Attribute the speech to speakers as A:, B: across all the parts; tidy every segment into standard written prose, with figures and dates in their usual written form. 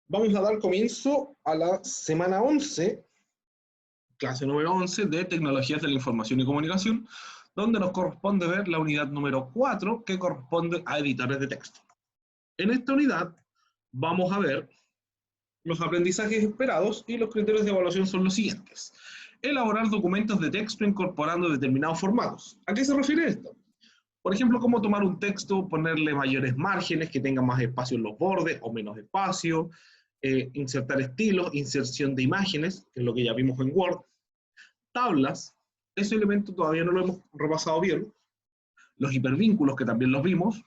A: Vamos a dar comienzo a la semana 11, clase número 11 de Tecnologías de la Información y Comunicación, donde nos corresponde ver la unidad número 4, que corresponde a editores de texto. En esta unidad vamos a ver los aprendizajes esperados y los criterios de evaluación son los siguientes. Elaborar documentos de texto incorporando determinados formatos. ¿A qué se refiere esto? Por ejemplo, cómo tomar un texto, ponerle mayores márgenes, que tenga más espacio en los bordes o menos espacio, insertar estilos, inserción de imágenes, que es lo que ya vimos en Word, tablas, ese elemento todavía no lo hemos repasado bien, los hipervínculos, que también los vimos,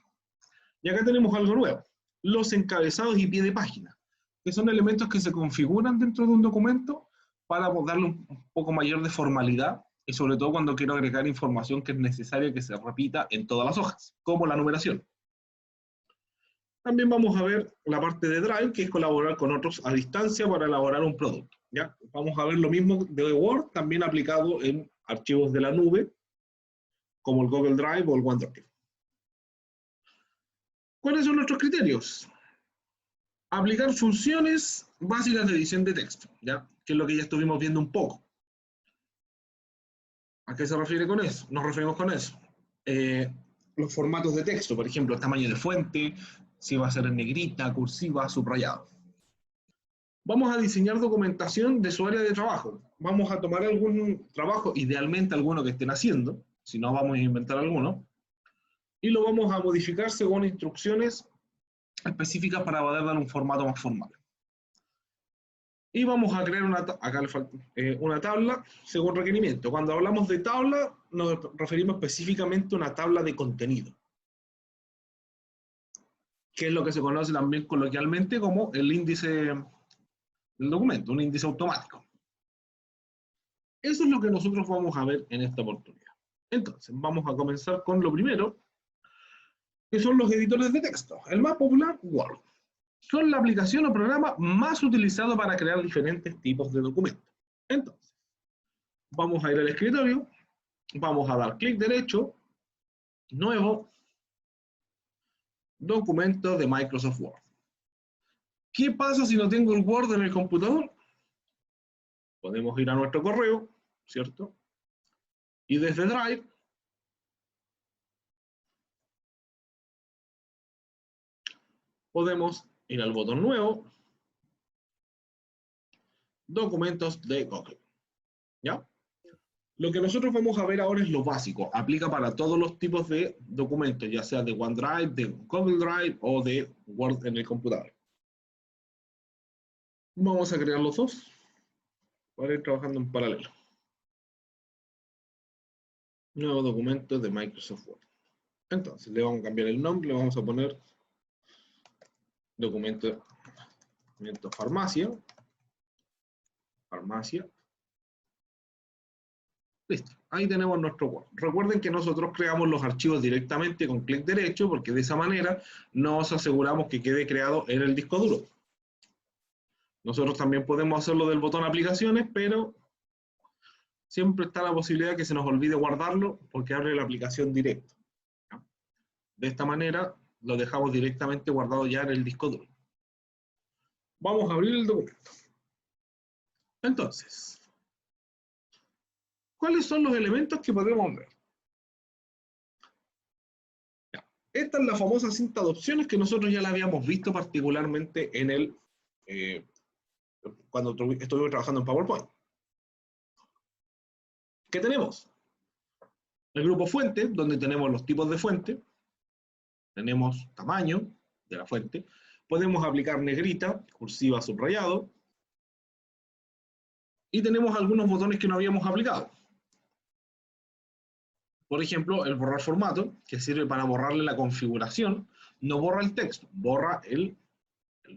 A: y acá tenemos algo nuevo, los encabezados y pie de página, que son elementos que se configuran dentro de un documento para darle un poco mayor de formalidad, y sobre todo cuando quiero agregar información que es necesaria que se repita en todas las hojas, como la numeración. También vamos a ver la parte de Drive, que es colaborar con otros a distancia para elaborar un producto. ¿Ya? Vamos a ver lo mismo de Word, también aplicado en archivos de la nube, como el Google Drive o el OneDrive. ¿Cuáles son nuestros criterios? Aplicar funciones básicas de edición de texto, ¿ya? Que es lo que ya estuvimos viendo un poco. ¿A qué se refiere con eso? Nos referimos con eso. Los formatos de texto, por ejemplo, el tamaño de fuente, si va a ser en negrita, cursiva, subrayado. Vamos a diseñar documentación de su área de trabajo. Vamos a tomar algún trabajo, idealmente alguno que estén haciendo, si no vamos a inventar alguno, y lo vamos a modificar según instrucciones específicas para poder dar un formato más formal. Y vamos a crear acá le falta, una tabla según requerimiento. Cuando hablamos de tabla, nos referimos específicamente a una tabla de contenido, que es lo que se conoce también coloquialmente como el índice del documento, un índice automático. Eso es lo que nosotros vamos a ver en esta oportunidad. Entonces, vamos a comenzar con lo primero, que son los editores de texto. El más popular, Word. Son la aplicación o programa más utilizado para crear diferentes tipos de documentos. Entonces, vamos a ir al escritorio, vamos a dar clic derecho, nuevo, documento de Microsoft Word. ¿Qué pasa si no tengo el Word en el computador? Podemos ir a nuestro correo, ¿cierto? Y desde Drive, podemos ir al botón nuevo, documentos de Google. ¿Ya? Lo que nosotros vamos a ver ahora es lo básico. Aplica para todos los tipos de documentos, ya sea de OneDrive, de Google Drive o de Word en el computador. Vamos a crear los dos para ir trabajando en paralelo. Nuevo documento de Microsoft Word. Entonces, le vamos a cambiar el nombre, le vamos a poner documento farmacia. Farmacia. Listo, ahí tenemos nuestro Word. Recuerden que nosotros creamos los archivos directamente con clic derecho, porque de esa manera nos aseguramos que quede creado en el disco duro. Nosotros también podemos hacerlo del botón aplicaciones, pero siempre está la posibilidad de que se nos olvide guardarlo porque abre la aplicación directo. De esta manera lo dejamos directamente guardado ya en el disco duro. Vamos a abrir el documento. Entonces, ¿cuáles son los elementos que podemos ver? Esta es la famosa cinta de opciones que nosotros ya la habíamos visto particularmente en el cuando estuve trabajando en PowerPoint. ¿Qué tenemos? El grupo fuente, donde tenemos los tipos de fuente, tenemos tamaño de la fuente, podemos aplicar negrita, cursiva, subrayado, y tenemos algunos botones que no habíamos aplicado. Por ejemplo, el borrar formato, que sirve para borrarle la configuración, no borra el texto, borra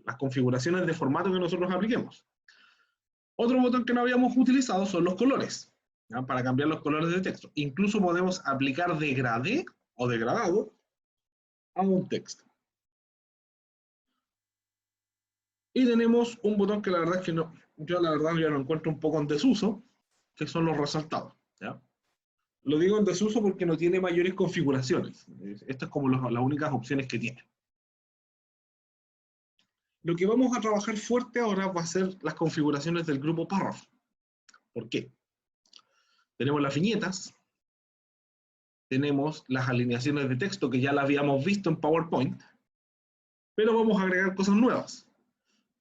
A: las configuraciones de formato que nosotros apliquemos. Otro botón que no habíamos utilizado son los colores, ¿ya? Para cambiar los colores de texto. Incluso podemos aplicar degradé o degradado a un texto. Y tenemos un botón que la verdad es que yo la verdad ya lo encuentro un poco en desuso, que son los resaltados, ¿ya? Lo digo en desuso porque no tiene mayores configuraciones. Estas es como las únicas opciones que tiene. Lo que vamos a trabajar fuerte ahora va a ser las configuraciones del grupo párrafo. ¿Por qué? Tenemos las viñetas, tenemos las alineaciones de texto que ya las habíamos visto en PowerPoint, pero vamos a agregar cosas nuevas.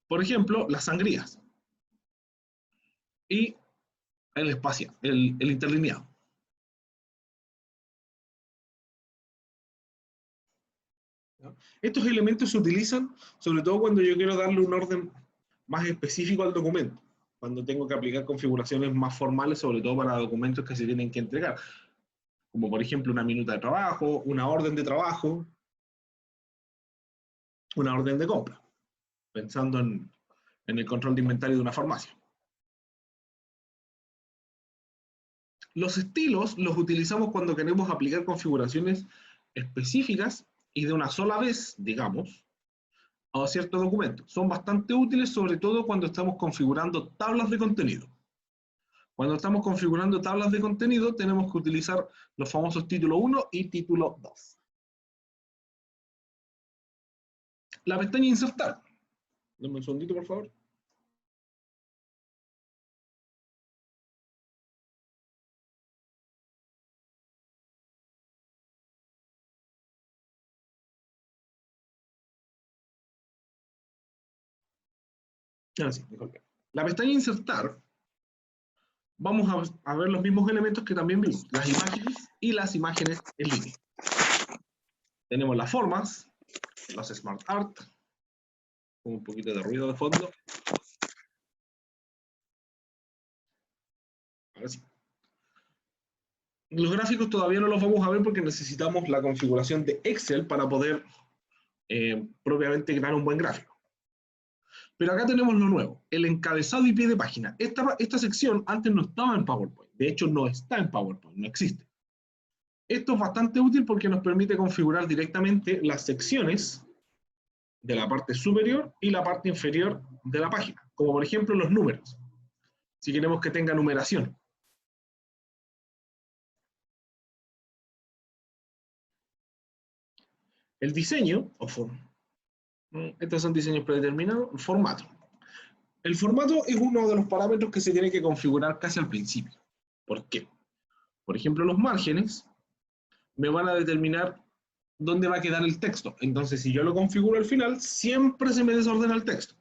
A: Por ejemplo, las sangrías y el espacio, el interlineado. Estos elementos se utilizan sobre todo cuando yo quiero darle un orden más específico al documento, cuando tengo que aplicar configuraciones más formales, sobre todo para documentos que se tienen que entregar, como por ejemplo una minuta de trabajo, una orden de trabajo, una orden de compra, pensando en el control de inventario de una farmacia. Los estilos los utilizamos cuando queremos aplicar configuraciones específicas y de una sola vez, digamos, a ciertos documentos. Son bastante útiles, sobre todo cuando estamos configurando tablas de contenido. Cuando estamos configurando tablas de contenido, tenemos que utilizar los famosos título 1 y título 2. La pestaña insertar. Dame un segundito, por favor. Ahora sí, disculpe. La pestaña insertar, vamos a ver los mismos elementos que también vimos, las imágenes y las imágenes en línea. Tenemos las formas, los Smart Art, con un poquito de ruido de fondo. Ahora sí. Los gráficos todavía no los vamos a ver porque necesitamos la configuración de Excel para poder propiamente crear un buen gráfico. Pero acá tenemos lo nuevo, el encabezado y pie de página. Esta sección antes no estaba en PowerPoint, de hecho no está en PowerPoint, no existe. Esto es bastante útil porque nos permite configurar directamente las secciones de la parte superior y la parte inferior de la página, como por ejemplo los números, si queremos que tenga numeración. El diseño, estos son diseños predeterminados, el formato. El formato es uno de los parámetros que se tiene que configurar casi al principio. ¿Por qué? Por ejemplo, los márgenes me van a determinar dónde va a quedar el texto. Entonces, si yo lo configuro al final, siempre se me desordena el texto.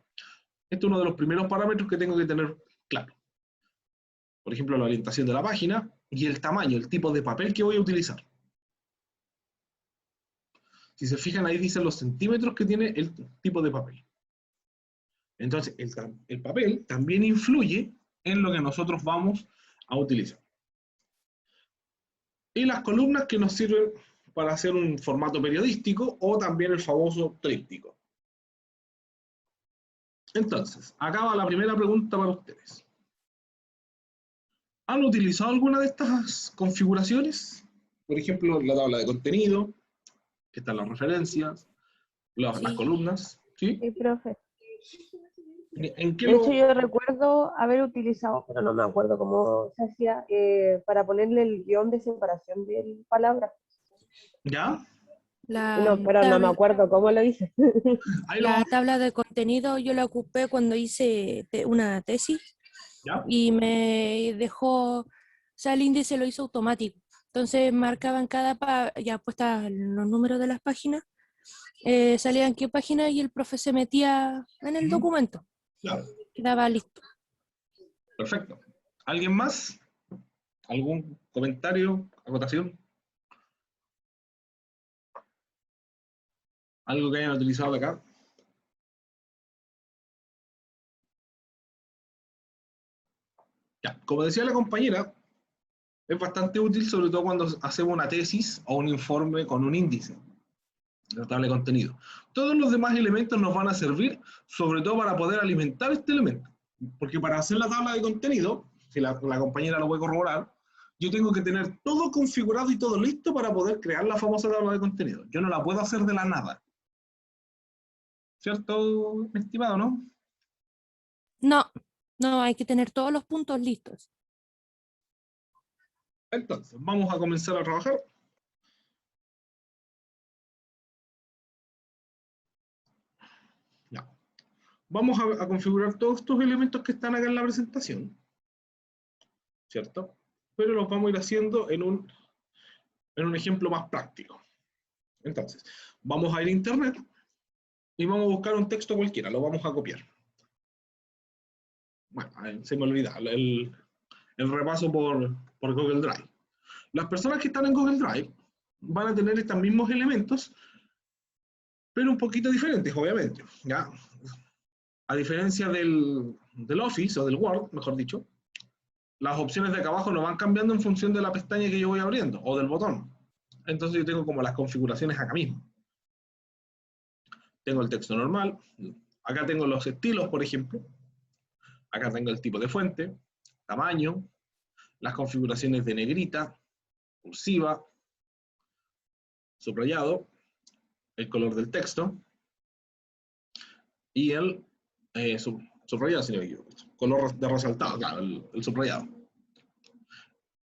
A: Este es uno de los primeros parámetros que tengo que tener claro. Por ejemplo, la orientación de la página y el tamaño, el tipo de papel que voy a utilizar. Si se fijan, ahí dicen los centímetros que tiene el tipo de papel. Entonces, el papel también influye en lo que nosotros vamos a utilizar. Y las columnas que nos sirven para hacer un formato periodístico o también el famoso tríptico. Entonces, acá va la primera pregunta para ustedes. ¿Han utilizado alguna de estas configuraciones? Por ejemplo, la tabla de contenido, que están las referencias, las
B: Sí,
A: columnas, ¿sí?
C: Sí, profe.
A: ¿En qué
C: De hecho,
A: lo...?
C: yo recuerdo haber utilizado, pero no me acuerdo cómo se hacía, para ponerle el guión de separación de palabras.
A: ¿Ya?
B: la
C: Pero no me
B: tabla,
C: acuerdo cómo lo hice.
A: Ahí lo
B: la
A: vamos.
B: tabla de contenido yo la ocupé cuando hice una tesis
A: ¿Ya?
B: y me dejó, o sea, el índice lo hizo automático. Entonces marcaban ya puestas los números de las páginas, salían qué página y el profe se metía en el documento.
A: Claro.
B: Quedaba listo.
A: Perfecto. ¿Alguien más? ¿Algún comentario, acotación? ¿Algo que hayan utilizado de acá? Ya. Como decía la compañera, es bastante útil, sobre todo cuando hacemos una tesis o un informe con un índice, la tabla de contenido. Todos los demás elementos nos van a servir, sobre todo para poder alimentar este elemento. Porque para hacer la tabla de contenido, si la compañera lo puede corroborar, yo tengo que tener todo configurado y todo listo para poder crear la famosa tabla de contenido. Yo no la puedo hacer de la nada. ¿Cierto, estimado, no?
B: No, no, hay que tener todos los puntos listos.
A: Entonces, vamos a comenzar a trabajar. Ya. vamos a configurar todos estos elementos que están acá en la presentación, ¿cierto? Pero los vamos a ir haciendo en un ejemplo más práctico. Entonces, vamos a ir a internet y vamos a buscar un texto cualquiera, lo vamos a copiar. Bueno, se me olvida el repaso por Google Drive. Las personas que están en Google Drive van a tener estos mismos elementos, pero un poquito diferentes, obviamente, ¿ya? A diferencia del Office, o del Word, mejor dicho, las opciones de acá abajo no van cambiando en función de la pestaña que yo voy abriendo, o del botón. Entonces yo tengo como las configuraciones acá mismo. Tengo el texto normal, acá tengo los estilos, por ejemplo, acá tengo el tipo de fuente, tamaño, las configuraciones de negrita, cursiva, subrayado, el color del texto, y el subrayado, si no me equivoco, color de resaltado, claro, el subrayado.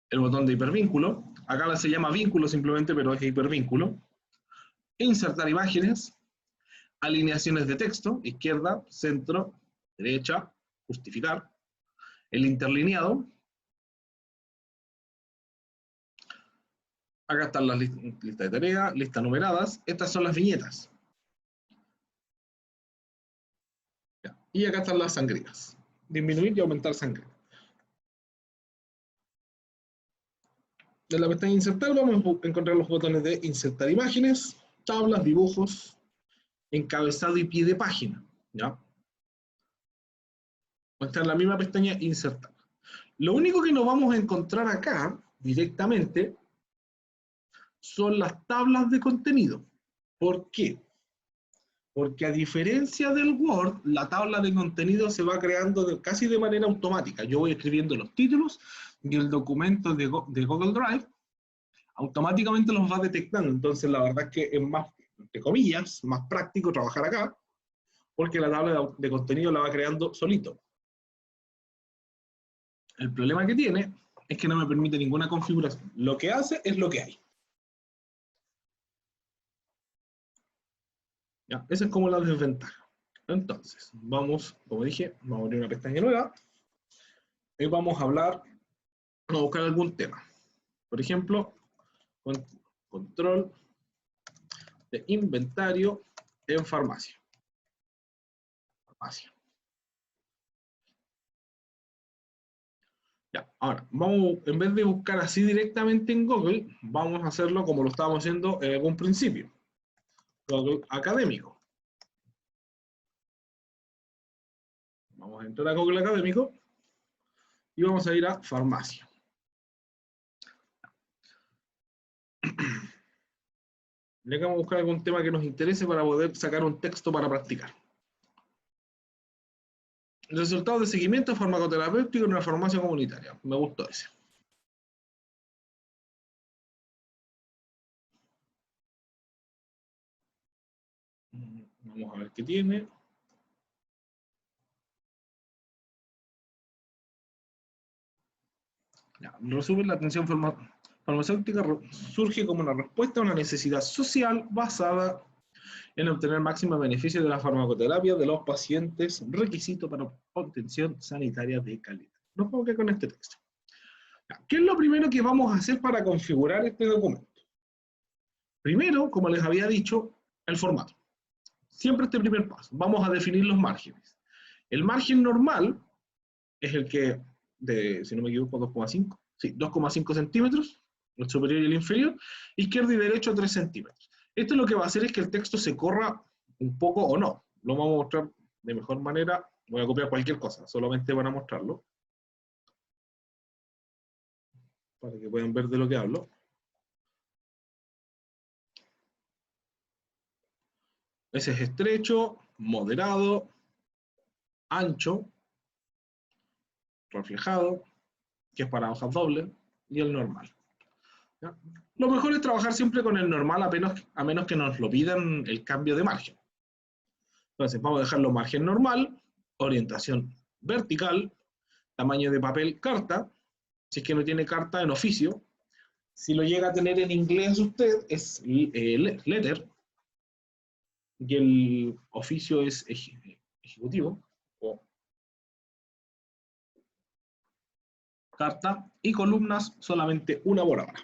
A: El botón de hipervínculo, acá se llama vínculo simplemente, pero es hipervínculo. Insertar imágenes, alineaciones de texto, izquierda, centro, derecha, justificar, el interlineado. Acá están las listas de tareas, listas numeradas, estas son las viñetas. Y acá están las sangrías, disminuir y aumentar sangre. En la pestaña insertar vamos a encontrar los botones de insertar imágenes, tablas, dibujos, encabezado y pie de página, ¿ya? Está en la misma pestaña insertar. Lo único que nos vamos a encontrar acá, directamente, son las tablas de contenido. ¿Por qué? Porque a diferencia del Word, la tabla de contenido se va creando casi de manera automática. Yo voy escribiendo los títulos y el documento de Google Drive automáticamente los va detectando. Entonces la verdad es que es más, entre comillas, más práctico trabajar acá, porque la tabla de contenido la va creando solito. El problema que tiene es que no me permite ninguna configuración. Lo que hace es lo que hay. ¿Ya? Esa es como la desventaja. Entonces, vamos, como dije, vamos a abrir una pestaña nueva y vamos a hablar, vamos a buscar algún tema. Por ejemplo, control de inventario en farmacia. Ya, ahora, vamos, en vez de buscar así directamente en Google, vamos a hacerlo como lo estábamos haciendo en algún principio. Google Académico. Vamos a entrar a Google Académico y vamos a ir a farmacia. Le vamos a buscar algún tema que nos interese para poder sacar un texto para practicar. Resultados de seguimiento farmacoterapéutico en una farmacia comunitaria. Me gustó ese. Vamos a ver qué tiene. Ya, resumen, la atención farmacéutica surge como una respuesta a una necesidad social basada en obtener máximo beneficio de la farmacoterapia de los pacientes, requisito para obtención sanitaria de calidad. Nos vamos a quedar con este texto. ¿Qué es lo primero que vamos a hacer para configurar este documento? Primero, como les había dicho, el formato. Siempre este primer paso. Vamos a definir los márgenes. El margen normal es el que, si no me equivoco, 2,5. Sí, 2,5 centímetros, el superior y el inferior. Izquierdo y derecho 3 centímetros. Esto lo que va a hacer es que el texto se corra un poco o no. Lo vamos a mostrar de mejor manera. Voy a copiar cualquier cosa, solamente para mostrarlo. Para que puedan ver de lo que hablo. Ese es estrecho, moderado, ancho, reflejado, que es para hojas dobles, y el normal. ¿Ya? Lo mejor es trabajar siempre con el normal, a menos que nos lo pidan el cambio de margen. Entonces vamos a dejarlo margen normal, orientación vertical, tamaño de papel carta, si es que no tiene carta en oficio. Si lo llega a tener en inglés usted, es letter, y el oficio es ejecutivo, o carta, y columnas solamente una por hora.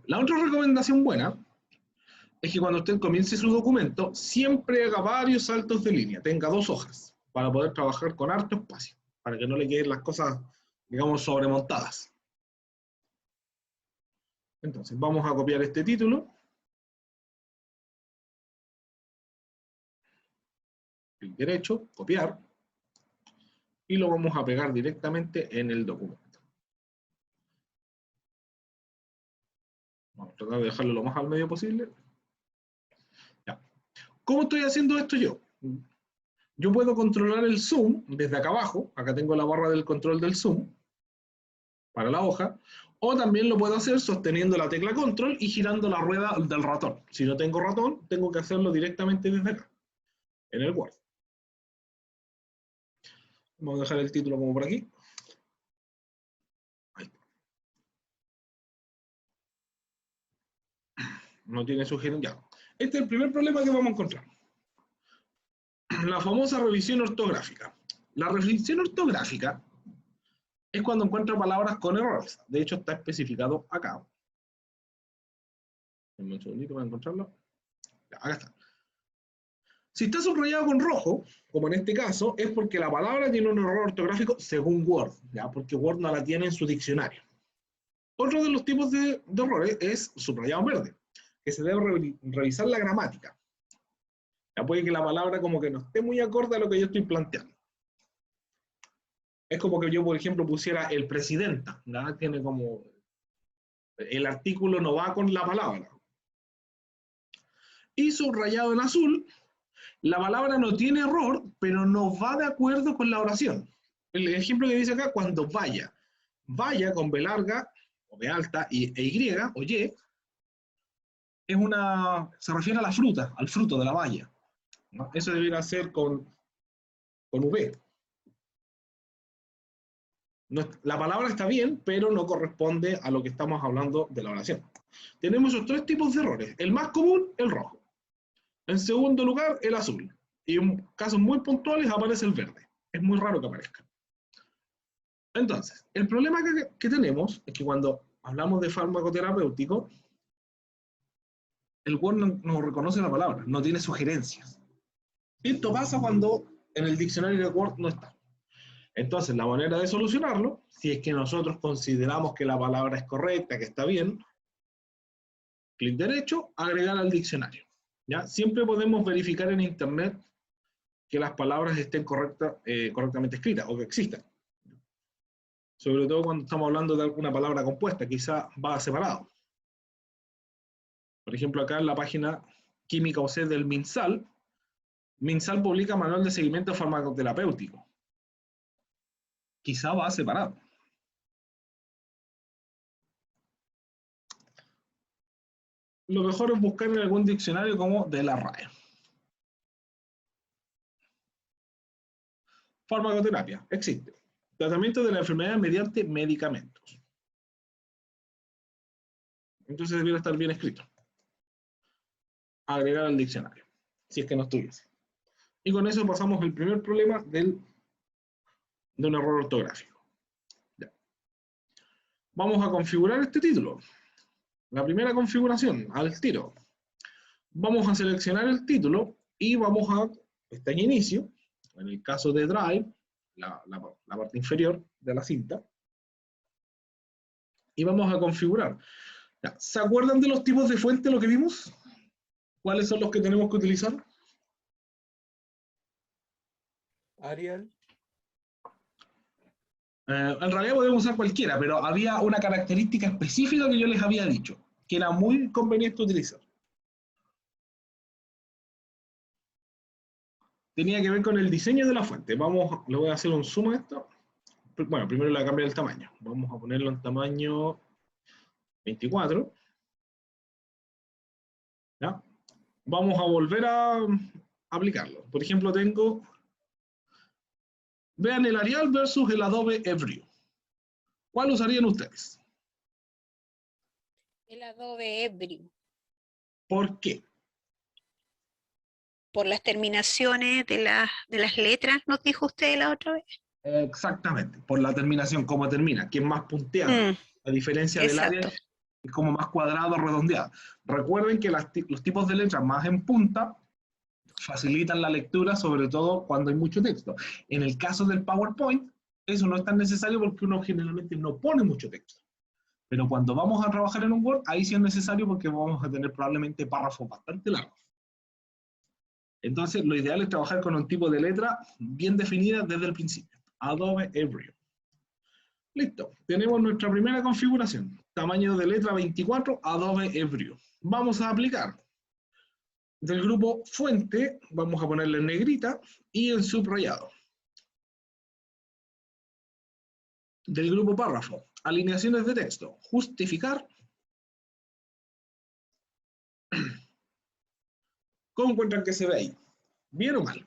A: La otra recomendación buena es que cuando usted comience su documento, siempre haga varios saltos de línea, tenga 2 hojas, para poder trabajar con harto espacio, para que no le queden las cosas, digamos, sobremontadas. Entonces, vamos a copiar este título. Clic derecho, copiar, y lo vamos a pegar directamente en el documento. Vamos a tratar de dejarlo lo más al medio posible. Ya. ¿Cómo estoy haciendo esto yo? Yo puedo controlar el zoom desde acá abajo. Acá tengo la barra del control del zoom para la hoja. O también lo puedo hacer sosteniendo la tecla control y girando la rueda del ratón. Si no tengo ratón, tengo que hacerlo directamente desde acá, en el Word. Vamos a dejar el título como por aquí. Ahí está. No tiene sugerencia. Este es el primer problema que vamos a encontrar. La famosa revisión ortográfica. La revisión ortográfica es cuando encuentra palabras con errores. De hecho, está especificado acá. Denme un segundito para encontrarlo. Ya, acá está. Si está subrayado con rojo, como en este caso, es porque la palabra tiene un error ortográfico según Word, ¿ya? Porque Word no la tiene en su diccionario. Otro de los tipos de errores es subrayado en verde, que se debe revisar la gramática. Ya puede que la palabra como que no esté muy acorde a lo que yo estoy planteando. Es como que yo, por ejemplo, pusiera el presidenta, ¿no? Tiene como... el artículo no va con la palabra. Y subrayado en azul, la palabra no tiene error, pero no va de acuerdo con la oración. El ejemplo que dice acá, cuando vaya. Vaya con B larga, o B alta, e Y, o Y, es una, se refiere a la fruta, al fruto de la valla, ¿no? Eso debería ser con V. No, la palabra está bien, pero no corresponde a lo que estamos hablando de la oración. Tenemos esos 3 tipos de errores. El más común, el rojo. En segundo lugar, el azul. Y en casos muy puntuales aparece el verde. Es muy raro que aparezca. Entonces, el problema que tenemos es que cuando hablamos de fármaco terapéutico, el Word no reconoce la palabra, no tiene sugerencias. Esto pasa cuando en el diccionario de Word no está. Entonces, la manera de solucionarlo, si es que nosotros consideramos que la palabra es correcta, que está bien, clic derecho, agregar al diccionario. ¿Ya? Siempre podemos verificar en Internet que las palabras estén correctamente escritas o que existan. Sobre todo cuando estamos hablando de alguna palabra compuesta, quizá va separado. Por ejemplo, acá en la página Química OC del MinSal, MinSal publica manual de seguimiento farmacoterapéutico. Quizá va separado. Lo mejor es buscar en algún diccionario como de la RAE. Farmacoterapia, existe. Tratamiento de la enfermedad mediante medicamentos. Entonces debería estar bien escrito. Agregar al diccionario, si es que no estuviese. Y con eso pasamos el primer problema de un error ortográfico. Ya. Vamos a configurar este título. La primera configuración, al tiro. Vamos a seleccionar el título y vamos a pestaña inicio, en el caso de Drive, la parte inferior de la cinta, y vamos a configurar. ¿Se acuerdan de los tipos de fuente, lo que vimos? ¿Cuáles son los que tenemos que utilizar?
D: Arial.
A: En realidad podemos usar cualquiera, pero había una característica específica que yo les había dicho, que era muy conveniente utilizar. Tenía que ver con el diseño de la fuente. Le voy a hacer un zoom a esto. Bueno, primero le voy a cambiar el tamaño. Vamos a ponerlo en tamaño 24. ¿Ya? Vamos a volver a aplicarlo. Por ejemplo, vean el Arial versus el Adobe Every. ¿Cuál usarían ustedes?
E: El Adobe Every.
A: ¿Por qué?
E: por las terminaciones de las letras, ¿nos dijo usted la otra vez?
A: Exactamente, por la terminación, cómo termina, que es más punteada, a diferencia del área,
E: Exacto.
A: es como más cuadrado, redondeada. Recuerden que los tipos de letras más en punta facilitan la lectura, sobre todo cuando hay mucho texto. En el caso del PowerPoint, eso no es tan necesario porque uno generalmente no pone mucho texto. Pero cuando vamos a trabajar en un Word, ahí sí es necesario porque vamos a tener probablemente párrafos bastante largos. Entonces, lo ideal es trabajar con un tipo de letra bien definida desde el principio. Adobe Every. Listo, tenemos nuestra primera configuración. Tamaño de letra 24, Adobe Every. Vamos a aplicar. Del grupo fuente, vamos a ponerle en negrita y en subrayado. Del grupo párrafo, alineaciones de texto, justificar. ¿Cómo encuentran que se ve ahí? ¿Bien o mal?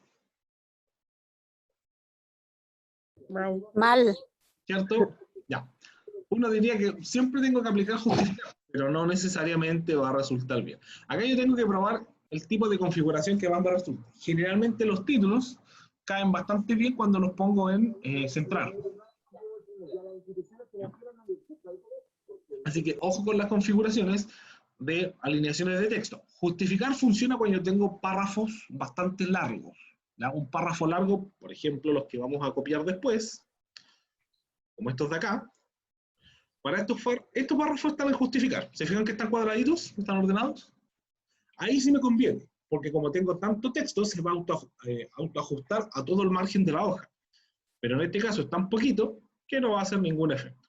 E: Mal.
A: ¿Cierto? Ya. Uno diría que siempre tengo que aplicar justificar, pero no necesariamente va a resultar bien. Acá yo tengo que probar el tipo de configuración que van a resultar. Generalmente los títulos caen bastante bien cuando los pongo en central. Así que ojo con las configuraciones de alineaciones de texto. Justificar funciona cuando yo tengo párrafos bastante largos. Un párrafo largo, por ejemplo, los que vamos a copiar después, como estos de acá. Para estos párrafos están en justificar. ¿Se fijan que están cuadraditos? ¿Están ordenados? Ahí sí me conviene, porque como tengo tanto texto, se va a autoajustar a todo el margen de la hoja. Pero en este caso es tan poquito que no va a hacer ningún efecto.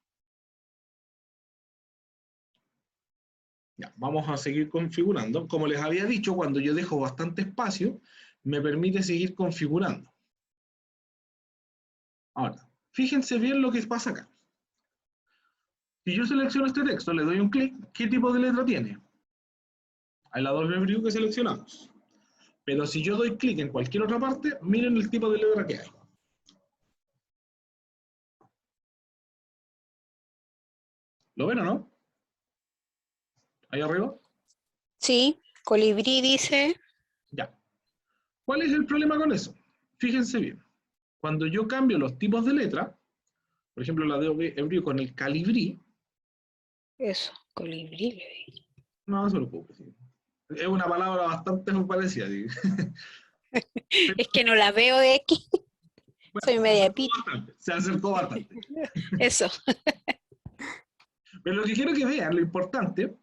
A: Ya, vamos a seguir configurando. Como les había dicho, cuando yo dejo bastante espacio, me permite seguir configurando. Ahora, fíjense bien lo que pasa acá. Si yo selecciono este texto, le doy un clic, ¿qué tipo de letra tiene? Hay la doble view que seleccionamos. Pero si yo doy clic en cualquier otra parte, miren el tipo de letra que hay. ¿Lo ven o no? Ahí arriba.
E: Sí, colibrí dice.
A: Ya. ¿Cuál es el problema con eso? Fíjense bien. Cuando yo cambio los tipos de letra, por ejemplo la de Every con el calibrí.
E: Eso, colibrí.
A: No, no se lo puedo decir. Es una palabra bastante parecida.
E: Es que no la veo de aquí.
A: Bueno,
E: Soy media pita.
A: se acercó bastante.
E: Eso.
A: Pero lo que quiero que vean, lo importante,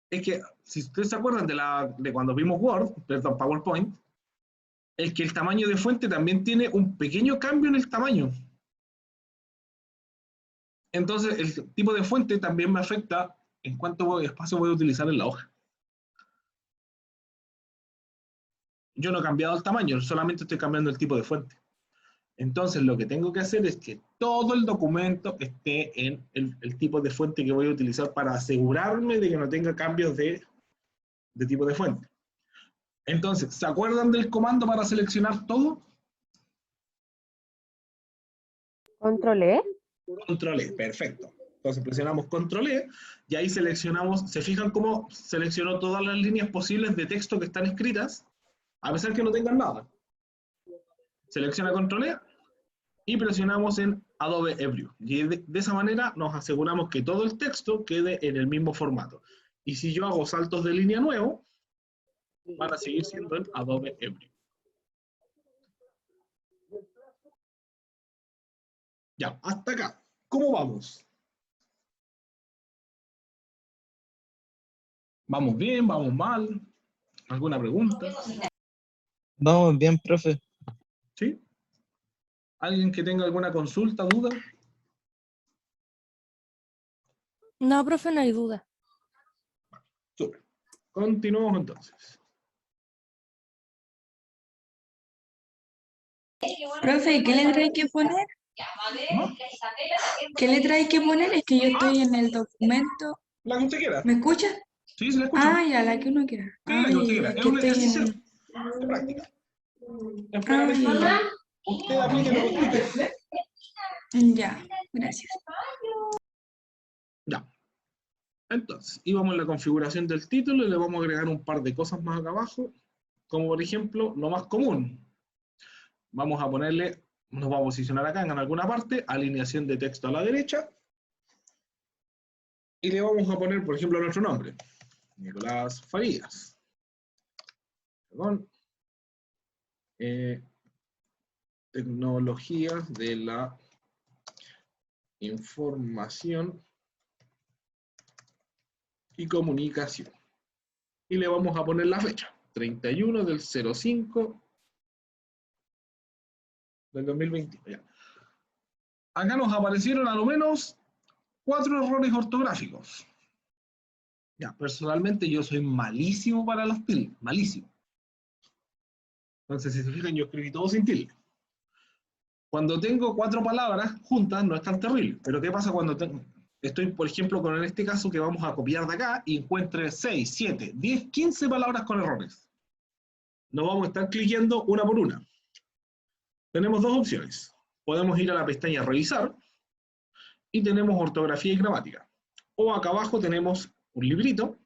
A: es que, si ustedes se acuerdan de cuando vimos Word, perdón, PowerPoint, es que el tamaño de fuente también tiene un pequeño cambio en el tamaño. Entonces, el tipo de fuente también me afecta en cuánto espacio voy a utilizar en la hoja. Yo no he cambiado el tamaño, solamente estoy cambiando el tipo de fuente. Entonces, lo que tengo que hacer es que todo el documento esté en el tipo de fuente que voy a utilizar para asegurarme de que no tenga cambios de tipo de fuente. Entonces, ¿se acuerdan del comando para seleccionar todo?
C: Control E.
A: Control E, perfecto. Entonces presionamos Control E y ahí seleccionamos, ¿se fijan cómo seleccionó todas las líneas posibles de texto que están escritas? A pesar que no tengan nada. Selecciona Control E y presionamos en Adobe Every. Y de esa manera nos aseguramos que todo el texto quede en el mismo formato. Y si yo hago saltos de línea nuevo, van a seguir siendo en Adobe Every. Ya, hasta acá. ¿Cómo vamos? ¿Vamos bien? ¿Vamos mal? ¿Alguna pregunta?
F: Vamos bien, profe.
A: ¿Sí? ¿Alguien que tenga alguna consulta, duda?
B: No, profe, no hay duda.
A: Súper. Continuamos entonces.
G: Profe, ¿qué letra hay que poner?
A: ¿No?
G: ¿Qué letra hay que poner? Es que yo estoy en el documento.
A: La que usted quiera.
G: ¿Me escucha?
A: Sí, se la escucha.
G: Ah, ya, la que uno quiera.
A: Sí, la que usted quiera.
G: Es
A: Es
G: que
A: un
G: estoy
A: ejercicio
G: en...
A: de práctica. Es
G: Ah,
A: puramente
G: ya.
A: usted aplique lo que usted quiera.
G: Ya, gracias.
A: Ya. Entonces, íbamos en la configuración del título y le vamos a agregar un par de cosas más acá abajo, como por ejemplo lo más común. Vamos a ponerle, nos vamos a posicionar acá en alguna parte, alineación de texto a la derecha, y le vamos a poner, por ejemplo, nuestro nombre, Nicolás Farías. Perdón. Tecnologías de la información y comunicación. Y le vamos a poner la fecha, 31 del 05 del 2021. Ya. Acá nos aparecieron a lo menos 4 errores ortográficos. Ya, personalmente yo soy malísimo para las tildes, malísimo. Entonces, si se fijan, yo escribí todo sin tilde. Cuando tengo 4 palabras juntas, no es tan terrible. Pero ¿qué pasa cuando estoy, por ejemplo, con en este caso que vamos a copiar de acá y encuentre 6, 7, 10, 15 palabras con errores? Nos vamos a estar cliqueando una por una. Tenemos dos opciones. Podemos ir a la pestaña Revisar y tenemos ortografía y gramática. O acá abajo tenemos un librito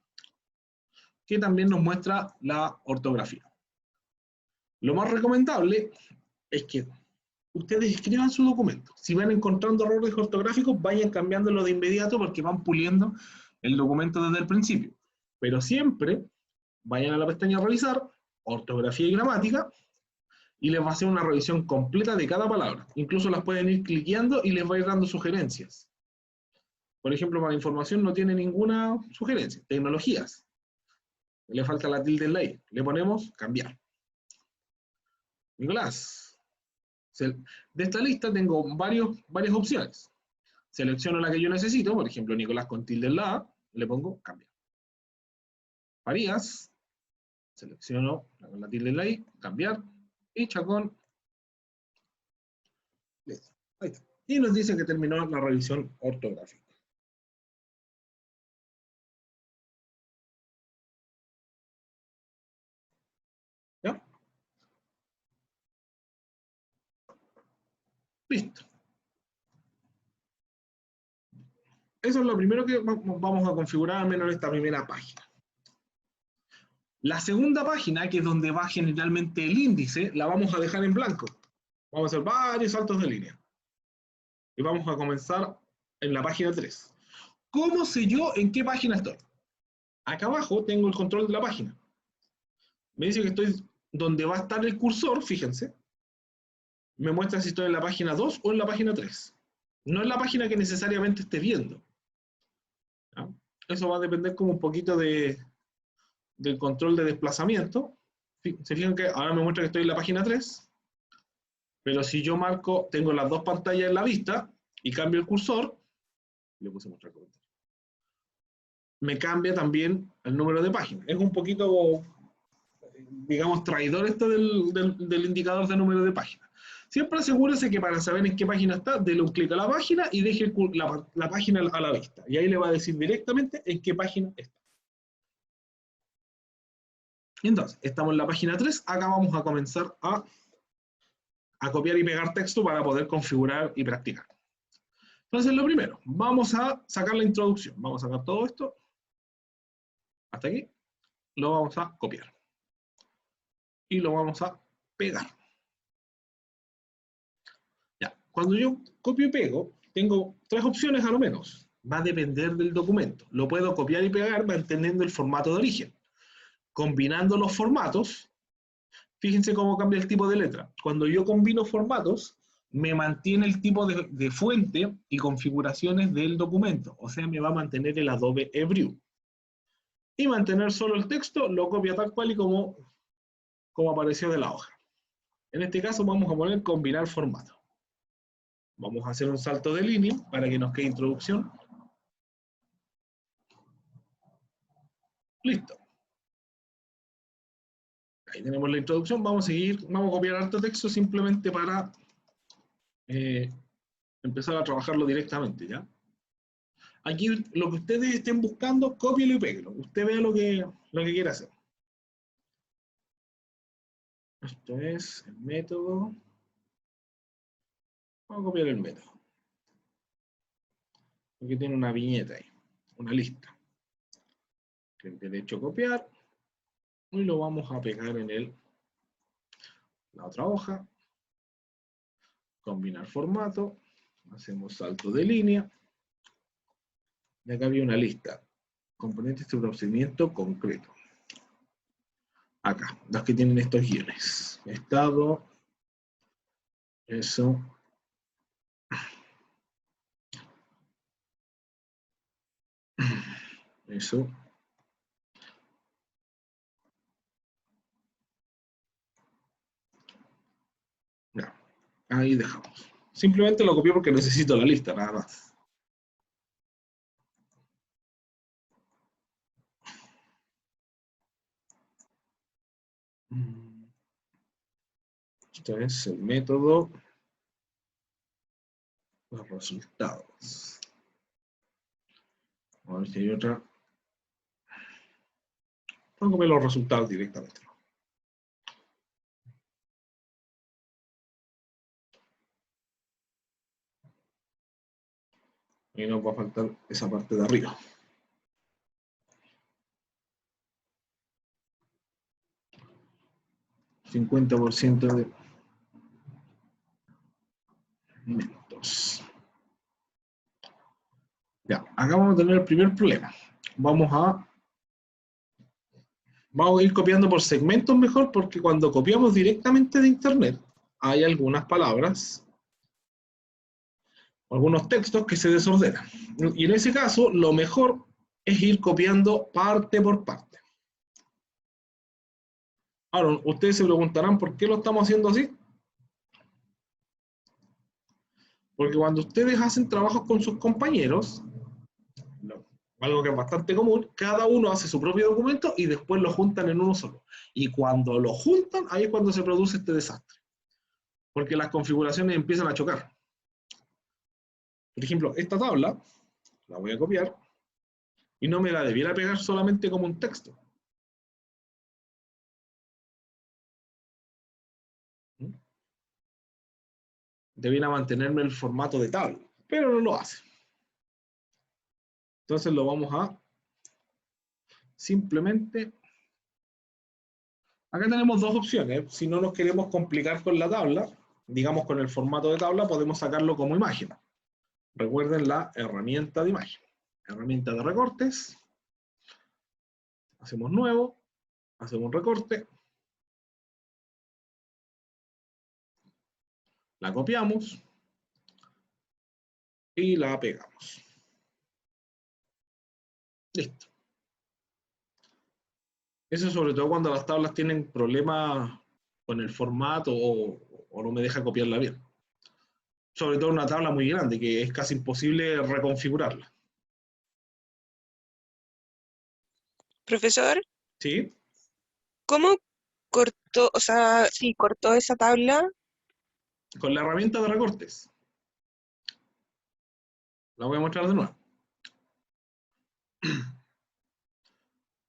A: que también nos muestra la ortografía. Lo más recomendable es que ustedes escriban su documento. Si van encontrando errores ortográficos, vayan cambiándolo de inmediato porque van puliendo el documento desde el principio. Pero siempre vayan a la pestaña Revisar, ortografía y gramática, y les va a hacer una revisión completa de cada palabra. Incluso las pueden ir cliqueando y les va a ir dando sugerencias. Por ejemplo, para información no tiene ninguna sugerencia. Tecnologías. Le falta la tilde en la I. Le ponemos cambiar. Nicolás. De esta lista tengo varias opciones. Selecciono la que yo necesito, por ejemplo, Nicolás con tilde en la A, le pongo cambiar. Farías. Selecciono la tilde en la I, cambiar. Y Chacón. Listo. Ahí está. Y nos dice que terminó la revisión ortográfica. ¿Ya? Listo. Eso es lo primero que vamos a configurar, al menos en esta primera página. La segunda página, que es donde va generalmente el índice, la vamos a dejar en blanco. Vamos a hacer varios saltos de línea. Y vamos a comenzar en la página 3. ¿Cómo sé yo en qué página estoy? Acá abajo tengo el control de la página. Me dice que estoy donde va a estar el cursor, fíjense. Me muestra si estoy en la página 2 o en la página 3. No es la página que necesariamente esté viendo. ¿Ya? Eso va a depender como un poquito del control de desplazamiento. Se fijan que ahora me muestra que estoy en la página 3, pero si yo marco, tengo las dos pantallas en la vista y cambio el cursor, le puse mostrar comentario, me cambia también el número de páginas. Es un poquito, digamos, traidor esto del indicador de número de páginas. Siempre asegúrese que para saber en qué página está, dele un clic a la página y deje la página a la vista. Y ahí le va a decir directamente en qué página está. Entonces, estamos en la página 3. Acá vamos a comenzar a copiar y pegar texto para poder configurar y practicar. Entonces, lo primero, vamos a sacar la introducción. Vamos a sacar todo esto. Hasta aquí. Lo vamos a copiar. Y lo vamos a pegar. Ya, cuando yo copio y pego, tengo 3 opciones a lo menos. Va a depender del documento. Lo puedo copiar y pegar manteniendo el formato de origen. Combinando los formatos, fíjense cómo cambia el tipo de letra. Cuando yo combino formatos, me mantiene el tipo de fuente y configuraciones del documento. O sea, me va a mantener el Adobe eBrew. Y mantener solo el texto, lo copia tal cual y como apareció de la hoja. En este caso vamos a poner combinar formato. Vamos a hacer un salto de línea para que nos quede introducción. Listo. Ahí tenemos la introducción. Vamos a seguir, vamos a copiar harto texto simplemente para empezar a trabajarlo directamente, ¿ya? Aquí lo que ustedes estén buscando, cópielo y péguelo. Usted vea lo que quiera hacer. Esto es el método. Vamos a copiar el método. Aquí tiene una viñeta ahí, una lista. Clic derecho copiar. y lo vamos a pegar en la otra hoja. Combinar formato. Hacemos salto de línea. Y acá había una lista. Componentes de procedimiento concreto. Acá, los que tienen estos guiones. Estado. Eso. Eso. Ya, ahí dejamos. Simplemente lo copié porque necesito la lista, nada más. Esto es el método. Los resultados. A ver si hay otra. Voy a copiar los resultados directamente. Y nos va a faltar esa parte de arriba. $50 de alimentos. Ya, acá vamos a tener el primer problema. Vamos a ir copiando por segmentos mejor, porque cuando copiamos directamente de internet, hay algunas palabras, algunos textos que se desordenan. Y en ese caso, lo mejor es ir copiando parte por parte. Ahora, ustedes se preguntarán por qué lo estamos haciendo así. Porque cuando ustedes hacen trabajos con sus compañeros, algo que es bastante común, cada uno hace su propio documento y después lo juntan en uno solo. Y cuando lo juntan, ahí es cuando se produce este desastre. Porque las configuraciones empiezan a chocar. Por ejemplo, esta tabla, la voy a copiar, y no me la debiera pegar solamente como un texto. Debiera mantenerme el formato de tabla, pero no lo hace. Entonces lo vamos a simplemente... Acá tenemos dos opciones. Si no nos queremos complicar con la tabla, digamos con el formato de tabla, podemos sacarlo como imagen. Recuerden la herramienta de imagen. Herramienta de recortes. Hacemos nuevo. Hacemos un recorte. La copiamos. Y la pegamos. Listo. Eso sobre todo cuando las tablas tienen problemas con el formato o no me deja copiarla bien. Sobre todo una tabla muy grande que es casi imposible reconfigurarla.
H: Profesor,
A: ¿Sí?
H: ¿cómo cortó, o sea, si cortó esa tabla?
A: Con la herramienta de recortes. La voy a mostrar de nuevo.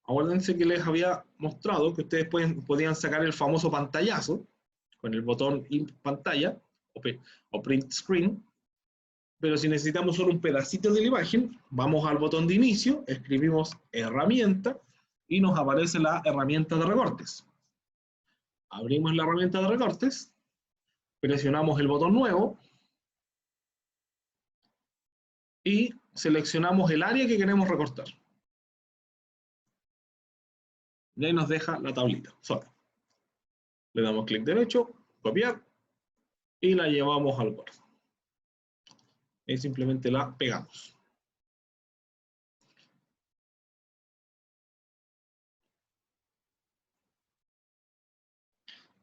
A: Acuérdense que les había mostrado que ustedes podían sacar el famoso pantallazo con el botón pantalla o print screen, pero si necesitamos solo un pedacito de la imagen, vamos al botón de inicio, escribimos herramienta y nos aparece la herramienta de recortes. Abrimos la herramienta de recortes, presionamos el botón nuevo y seleccionamos el área que queremos recortar. Y ahí nos deja la tablita sola. Le damos clic derecho, copiar, y la llevamos al Word. Y simplemente la pegamos.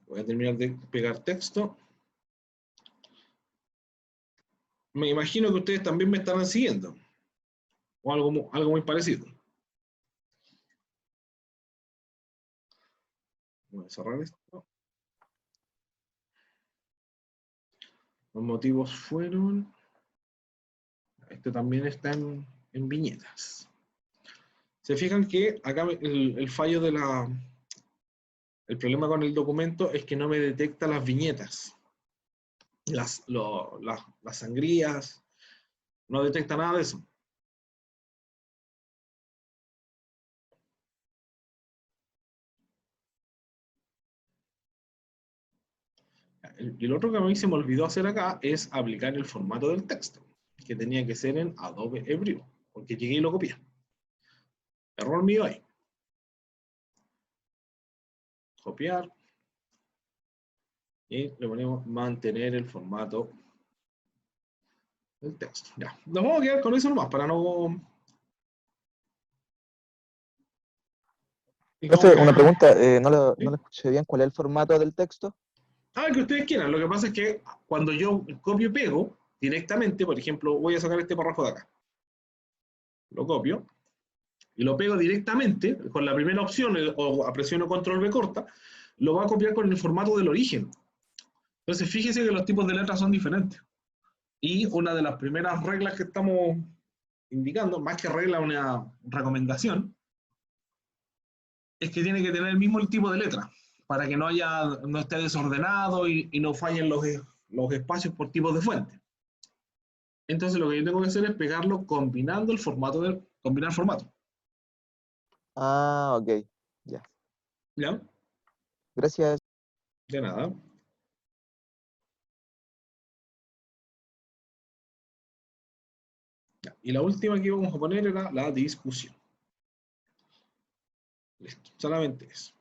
A: Voy a terminar de pegar texto. Me imagino que ustedes también me estarán siguiendo. O algo muy parecido. Voy a cerrar esto. Los motivos fueron... Este también está en viñetas. Se fijan que acá el fallo de la... El problema con el documento es que no me detecta las viñetas. Las sangrías. No detecta nada de eso. Y lo otro que a mí se me olvidó hacer acá es aplicar el formato del texto, que tenía que ser en Adobe Ebrio, porque llegué y lo copié. Error mío ahí. Copiar. Y le ponemos mantener el formato del texto. Ya. Nos vamos a quedar con eso nomás para no...
I: Profe, una pregunta, no lo escuché bien. ¿Cuál es el formato del texto?
A: Ah, que ustedes quieran. Lo que pasa es que cuando yo copio y pego directamente, por ejemplo, voy a sacar este párrafo de acá. Lo copio y lo pego directamente con la primera opción o presiono control V corta, lo va a copiar con el formato del origen. Entonces, fíjese que los tipos de letras son diferentes. Y una de las primeras reglas que estamos indicando, más que regla, una recomendación, es que tiene que tener el mismo tipo de letra, para que no esté desordenado y no fallen los espacios por tipos de fuente. Entonces lo que yo tengo que hacer es pegarlo combinando el formato combinar formato.
I: Ah, ok. Ya.
A: ¿Ya?
I: Gracias.
A: De nada. Ya. Y la última que íbamos a poner era la discusión. Listo, solamente eso.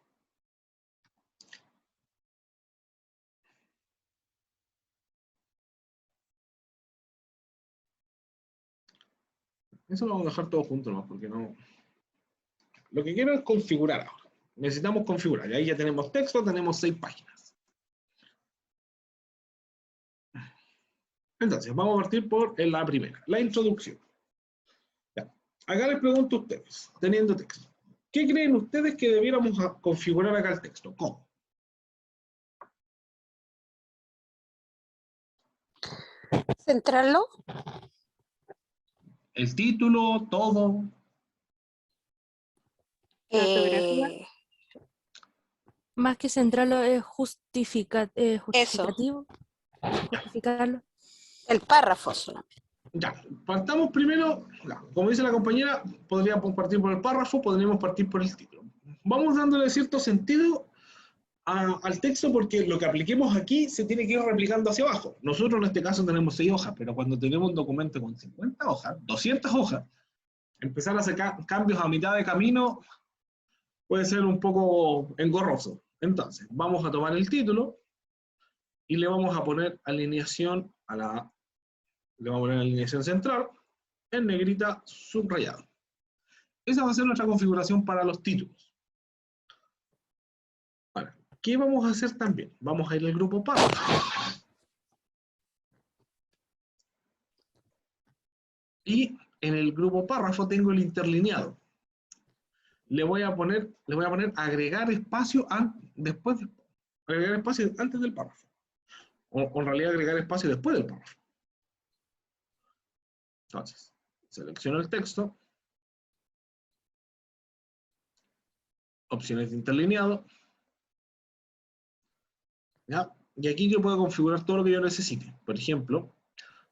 A: Eso lo vamos a dejar todo junto, ¿no? Porque no... Lo que quiero es configurar ahora. Necesitamos configurar. Y ahí ya tenemos texto, tenemos 6 páginas. Entonces, vamos a partir por la primera, la introducción. Ya. Acá les pregunto a ustedes, teniendo texto. ¿Qué creen ustedes que debiéramos configurar acá el texto? ¿Cómo?
E: ¿Centrarlo?
A: El título, todo.
H: La ortografía.
B: Más que centrarlo es justificativo. Justificarlo.
E: El párrafo solamente.
A: Ya, partamos primero, como dice la compañera, podríamos partir por el párrafo, podríamos partir por el título. Vamos dándole cierto sentido al texto porque lo que apliquemos aquí se tiene que ir replicando hacia abajo. Nosotros en este caso tenemos 6 hojas, pero cuando tenemos un documento con 50 hojas, 200 hojas, empezar a hacer cambios a mitad de camino puede ser un poco engorroso. Entonces, vamos a tomar el título y le vamos a poner alineación le vamos a poner alineación central en negrita subrayado. Esa va a ser nuestra configuración para los títulos. Ahora, ¿qué vamos a hacer también? Vamos a ir al grupo párrafo. Y en el grupo párrafo tengo el interlineado. Le voy a poner agregar espacio agregar espacio antes del párrafo. O en realidad agregar espacio después del párrafo. Entonces, selecciono el texto, opciones de interlineado, ¿ya? Y aquí yo puedo configurar todo lo que yo necesite. Por ejemplo,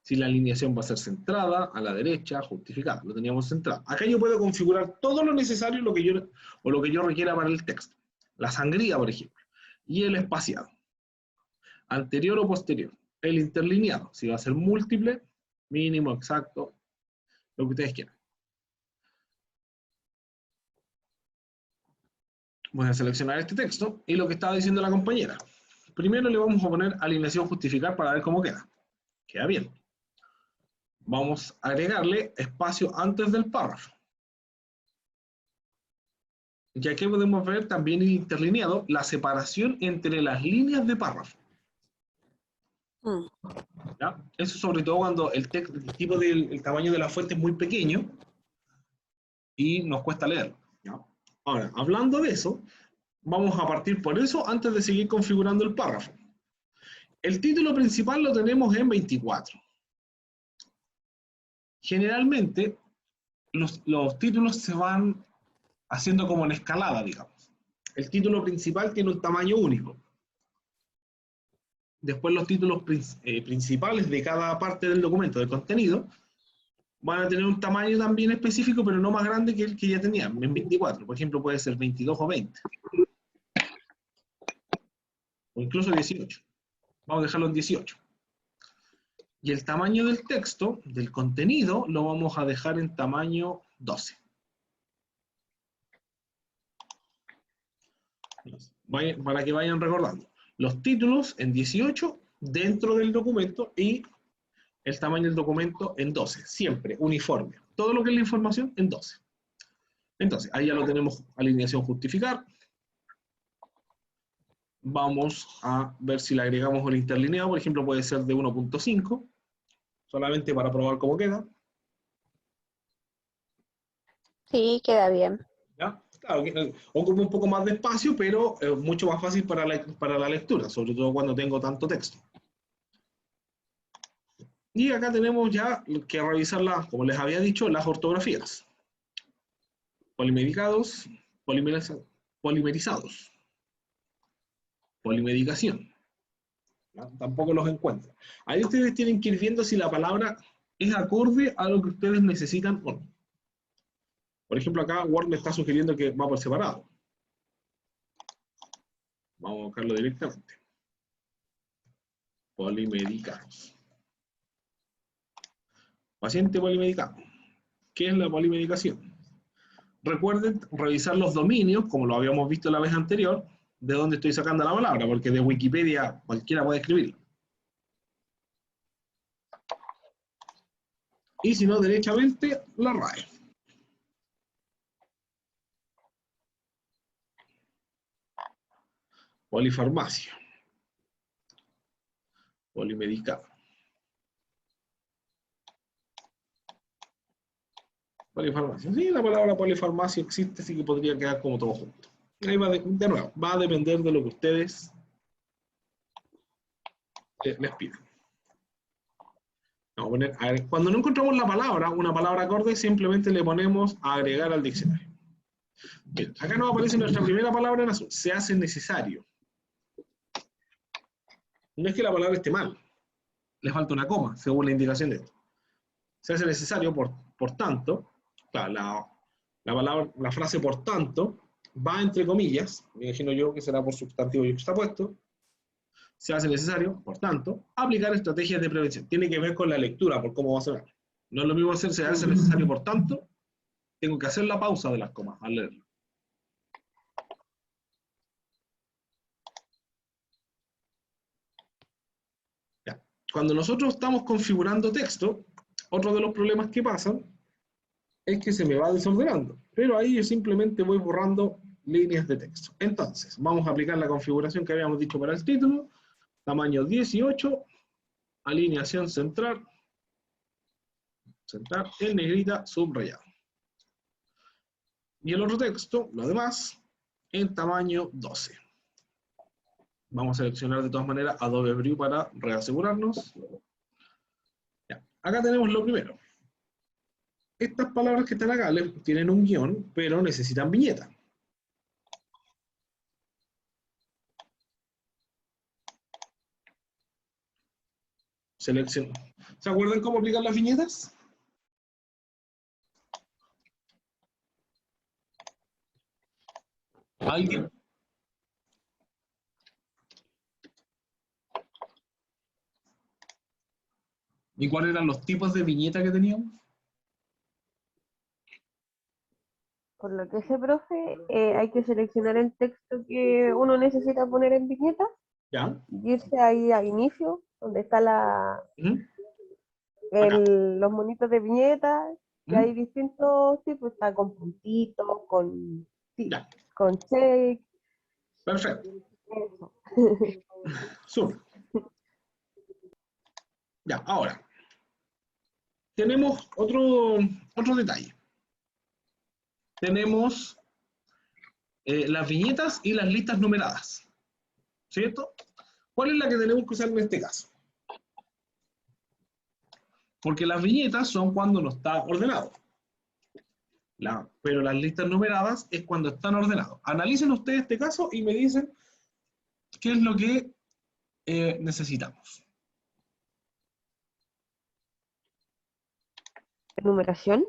A: si la alineación va a ser centrada, a la derecha, justificada, lo teníamos centrado. Acá yo puedo configurar todo lo necesario, lo que yo requiera para el texto. La sangría, por ejemplo, y el espaciado. Anterior o posterior. El interlineado, si va a ser múltiple, mínimo, exacto, lo que ustedes quieran. Voy a seleccionar este texto y lo que estaba diciendo la compañera. Primero le vamos a poner alineación justificar para ver cómo queda. Queda bien. Vamos a agregarle espacio antes del párrafo. Y aquí podemos ver también interlineado la separación entre las líneas de párrafo. ¿Ya? Eso sobre todo cuando el tamaño de la fuente es muy pequeño y nos cuesta leerlo. ¿Ya? Ahora, hablando de eso, vamos a partir por eso antes de seguir configurando el párrafo. El título principal lo tenemos en 24. Generalmente, los títulos se van haciendo como en escalada, digamos. El título principal tiene un tamaño único. Después los títulos principales de cada parte del documento, del contenido, van a tener un tamaño también específico, pero no más grande que el que ya tenían, en 24. Por ejemplo, puede ser 22 o 20. O incluso 18. Vamos a dejarlo en 18. Y el tamaño del texto, del contenido, lo vamos a dejar en tamaño 12. Para que vayan recordando. Los títulos en 18 dentro del documento y el tamaño del documento en 12. Siempre uniforme. Todo lo que es la información en 12. Entonces, ahí ya lo tenemos, alineación justificar. Vamos a ver si le agregamos el interlineado. Por ejemplo, puede ser de 1.5. Solamente para probar cómo queda.
E: Sí, queda bien.
A: ¿Ya? Claro, ocupa un poco más de espacio, pero es mucho más fácil para la lectura, sobre todo cuando tengo tanto texto. Y acá tenemos ya que revisar, como les había dicho, las ortografías. Polimericados, polimerizados. Polimericación. ¿Ya? Tampoco los encuentro. Ahí ustedes tienen que ir viendo si la palabra es acorde a lo que ustedes necesitan o no. Por ejemplo, acá Word me está sugiriendo que va por separado. Vamos a buscarlo directamente. Polimedicados. Paciente polimedicado. ¿Qué es la polimedicación? Recuerden revisar los dominios, como lo habíamos visto la vez anterior, de dónde estoy sacando la palabra, porque de Wikipedia cualquiera puede escribirlo. Y si no, derechamente, la RAE. Polifarmacia. Polimedicado. Polifarmacia. Sí, la palabra polifarmacia existe, así que podría quedar como todo junto. Ahí va de nuevo, va a depender de lo que ustedes les pidan. Vamos a poner, a ver, cuando no encontramos la palabra, una palabra acorde, simplemente le ponemos a agregar al diccionario. Bien, acá nos aparece nuestra primera palabra en azul. Se hace necesario. No es que la palabra esté mal, le falta una coma, según la indicación de esto. Se hace necesario, por tanto, claro, la frase por tanto va entre comillas, me imagino yo que será por sustantivo yuxtapuesto. Se hace necesario, por tanto, aplicar estrategias de prevención. Tiene que ver con la lectura, por cómo va a sonar. No es lo mismo hacer se hace necesario, por tanto, tengo que hacer la pausa de las comas al leerlo. Cuando nosotros estamos configurando texto, otro de los problemas que pasan es que se me va desordenando. Pero ahí yo simplemente voy borrando líneas de texto. Entonces, vamos a aplicar la configuración que habíamos dicho para el título. Tamaño 18, alineación central, en negrita, subrayado. Y el otro texto, lo demás, en tamaño 12. Vamos a seleccionar de todas maneras Adobe Brew para reasegurarnos. Ya. Acá tenemos lo primero. Estas palabras que están acá tienen un guión, pero necesitan viñeta. Selección. ¿Se acuerdan cómo aplicar las viñetas? ¿Alguien? ¿Y cuáles eran los tipos de viñeta que teníamos?
C: Por lo que sé, profe, hay que seleccionar el texto que uno necesita poner en viñeta,
A: ¿Ya?
C: y irse ahí a inicio, donde está los monitos de viñeta, y hay distintos tipos, está con puntitos, con shake.
A: Perfecto.
C: Eso.
A: Súper. Ya, ahora. Tenemos otro detalle. Tenemos las viñetas y las listas numeradas. ¿Cierto? ¿Cuál es la que tenemos que usar en este caso? Porque las viñetas son cuando no está ordenado. Pero las listas numeradas es cuando están ordenados. Analicen ustedes este caso y me dicen qué es lo que necesitamos.
C: ¿Numeración?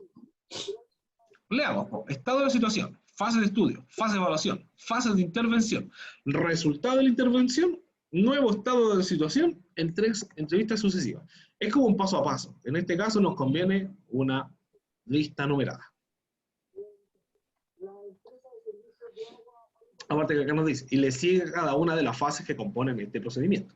A: Leamos. Estado de la situación, fase de estudio, fase de evaluación, fase de intervención, resultado de la intervención nuevo estado de situación en 3 entrevistas sucesivas. Es como un paso a paso. En este caso nos conviene una lista numerada. Aparte que acá nos dice, y le sigue cada una de las fases que componen este procedimiento.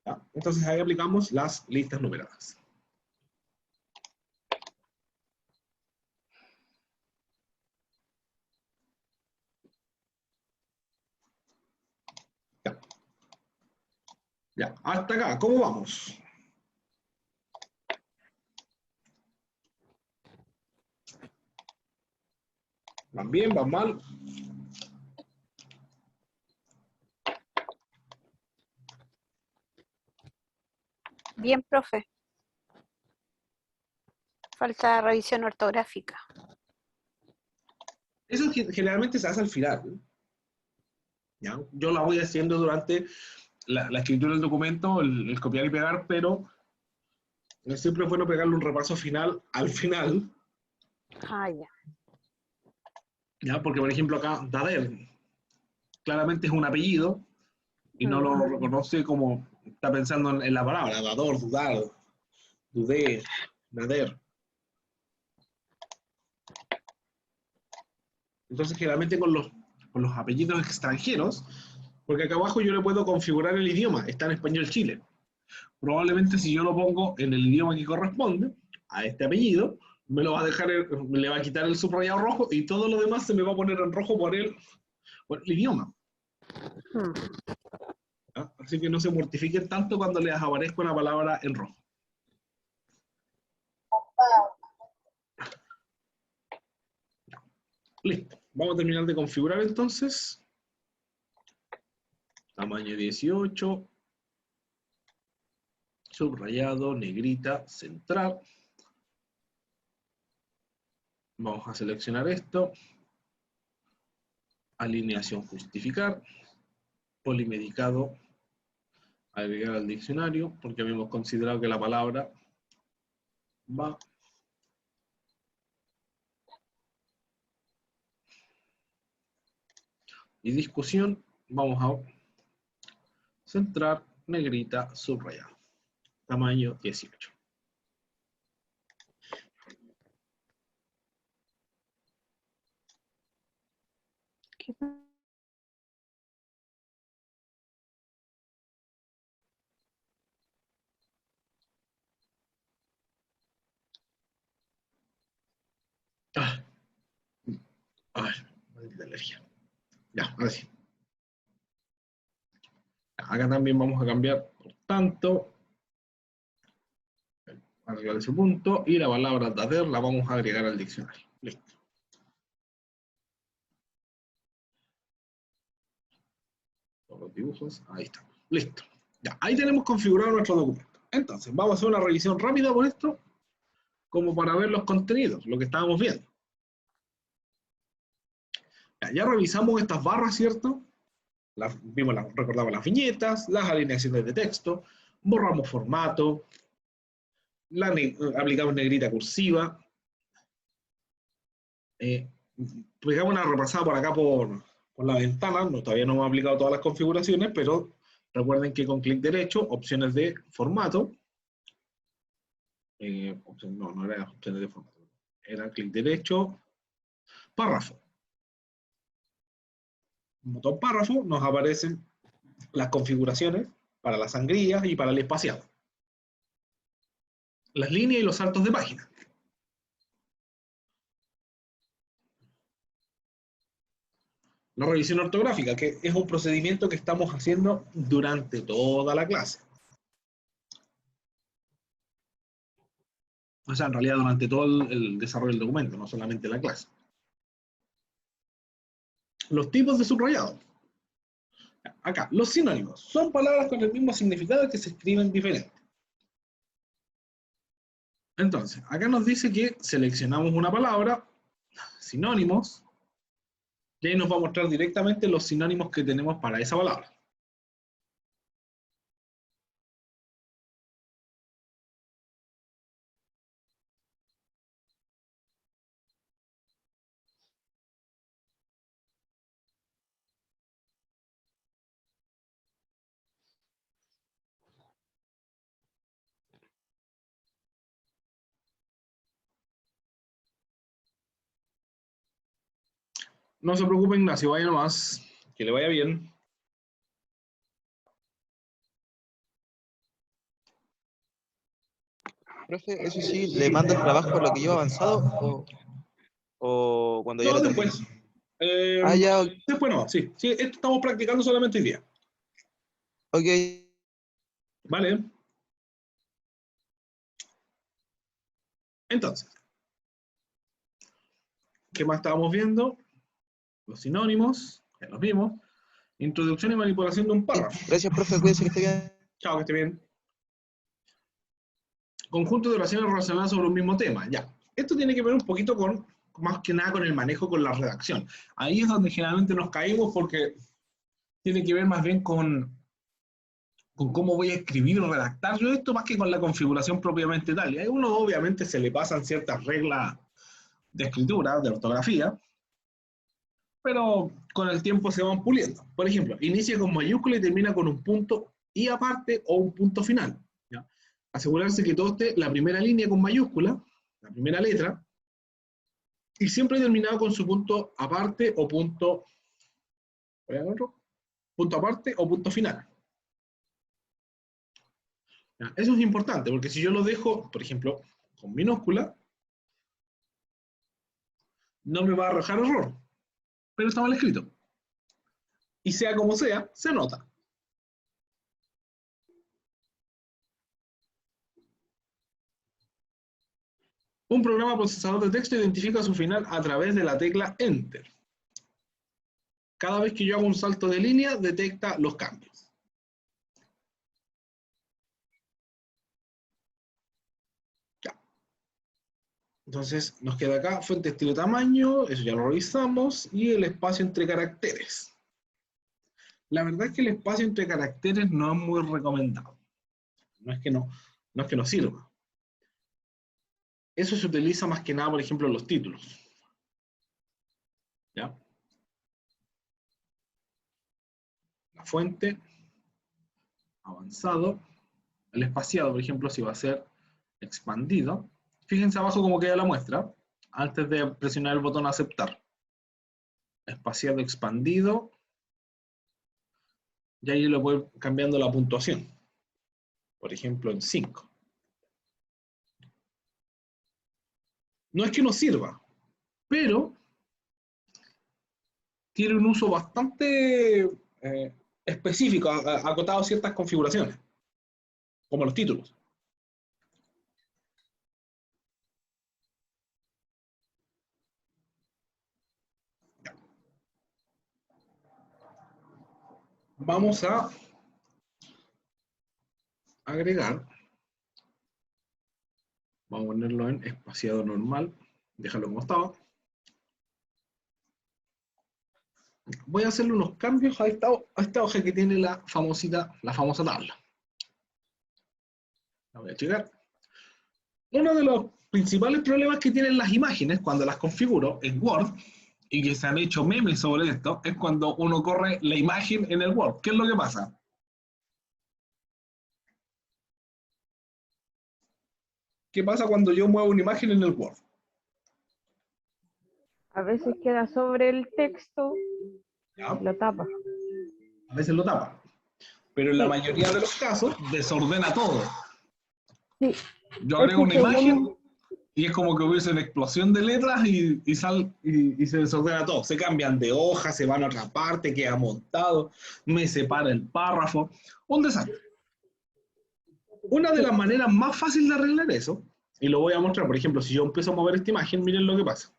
A: ¿Ya? Entonces ahí aplicamos las listas numeradas. Ya. Ya, hasta acá, ¿cómo vamos? ¿Van bien? ¿Van mal?
E: Bien, profe. Falta revisión ortográfica.
A: Eso generalmente se hace al final, ¿no? ¿Ya? Yo la voy haciendo durante la escritura del documento, el copiar y pegar, pero siempre es bueno pegarle un repaso final al final.
E: Ah, ya.
A: ¿Ya? Porque, por ejemplo, acá, Dader, claramente es un apellido y no lo reconoce como está pensando en la palabra, dador, dudar, dudé, nader. Entonces, generalmente con los apellidos extranjeros, porque acá abajo yo le puedo configurar el idioma, está en español Chile. Probablemente si yo lo pongo en el idioma que corresponde a este apellido, me lo va a dejar, me le va a quitar el subrayado rojo y todo lo demás se me va a poner en rojo por el idioma. ¿Ya? Así que no se mortifiquen tanto cuando les aparezca una palabra en rojo. Listo. Vamos a terminar de configurar entonces. Tamaño 18. Subrayado, negrita, central. Vamos a seleccionar esto. Alineación justificar. Polimedicado. Agregar al diccionario, porque habíamos considerado que la palabra va. Y discusión, vamos a centrar, negrita, subrayado. Tamaño 18. Maldita alergia. Ya, ahora sí. Acá también vamos a cambiar, por tanto, arriba de ese punto, y la palabra dader la vamos a agregar al diccionario. Listo. Todos los dibujos, ahí está. Listo. Ya, ahí tenemos configurado nuestro documento. Entonces, vamos a hacer una revisión rápida por esto, como para ver los contenidos, lo que estábamos viendo. Ya revisamos estas barras, ¿cierto? Recordamos las viñetas, las alineaciones de texto, borramos formato, aplicamos negrita cursiva, pegamos una repasada por acá por la ventana, todavía no hemos aplicado todas las configuraciones, pero recuerden que con clic derecho, opciones de formato, no eran opciones de formato, era clic derecho, párrafo. Botón párrafo, nos aparecen las configuraciones para las sangrías y para el espaciado. Las líneas y los saltos de página. La revisión ortográfica, que es un procedimiento que estamos haciendo durante toda la clase. O sea, en realidad durante todo el desarrollo del documento, no solamente la clase. Los tipos de subrayado. Acá, los sinónimos. Son palabras con el mismo significado que se escriben diferente. Entonces, acá nos dice que seleccionamos una palabra, sinónimos, y ahí nos va a mostrar directamente los sinónimos que tenemos para esa palabra. No se preocupe, Ignacio, vaya nomás. Que le vaya bien.
I: Profe, eso sí, ¿le mando el trabajo a lo que lleva avanzado o cuando ya
A: No,
I: lo termine?
A: después.
I: Ya,
A: Después no, sí. Sí, esto estamos practicando solamente hoy día.
I: ok.
A: ¿Vale? Entonces, ¿qué más estábamos viendo? Los sinónimos, ya los vimos. Introducción y manipulación de un párrafo.
I: Gracias, profe, cuídese que esté bien.
A: Chao, que esté bien. Conjunto de oraciones relacionadas sobre un mismo tema. Ya. Esto tiene que ver un poquito con, más que nada, con el manejo con la redacción. Ahí es donde generalmente nos caímos porque tiene que ver más bien con cómo voy a escribir o redactar yo esto, más que con la configuración propiamente tal. Y a uno obviamente se le pasan ciertas reglas de escritura, de ortografía, pero con el tiempo se van puliendo. Por ejemplo, inicia con mayúscula y termina con un punto y aparte o un punto final. ¿Ya? Asegurarse que todo esté la primera línea con mayúscula, la primera letra, y siempre terminado con su punto aparte o punto, punto aparte o punto final. ¿Ya? Eso es importante, porque si yo lo dejo, por ejemplo, con minúscula, no me va a arrojar error, pero está mal escrito. Y sea como sea, se nota. Un programa procesador de texto identifica su final a través de la tecla Enter. Cada vez que yo hago un salto de línea, detecta los cambios. Ya. Entonces, nos queda acá fuente, estilo, tamaño, eso ya lo revisamos, y el espacio entre caracteres. La verdad es que el espacio entre caracteres no es muy recomendado. No es que no sirva. Eso se utiliza más que nada, por ejemplo, en los títulos. ¿Ya? La fuente, avanzado, el espaciado, por ejemplo, si va a ser expandido. Fíjense abajo cómo queda la muestra, antes de presionar el botón aceptar. Espaciado, expandido, y ahí le voy cambiando la puntuación. Por ejemplo, en 5. No es que no sirva, pero tiene un uso bastante específico, acotado a ciertas configuraciones, como los títulos. Vamos a agregar, vamos a ponerlo en espaciado normal, déjalo como estaba. Voy a hacerle unos cambios a esta hoja que tiene la famosa tabla. La voy a checar. Uno de los principales problemas que tienen las imágenes cuando las configuro en Word, y que se han hecho memes sobre esto, es cuando uno corre la imagen en el Word. ¿Qué es lo que pasa? ¿Qué pasa cuando yo muevo una imagen en el Word?
C: A veces queda sobre el texto,
A: ¿Ya?
C: lo tapa.
A: A veces lo tapa. Pero en la mayoría de los casos desordena todo.
C: Sí.
A: Yo agrego una imagen y es como que hubiese una explosión de letras y se desordena todo. Se cambian de hoja, se van a otra parte, queda montado, me separa el párrafo. Un desastre. Una de las maneras más fáciles de arreglar eso, y lo voy a mostrar, por ejemplo, si yo empiezo a mover esta imagen, miren lo que pasa.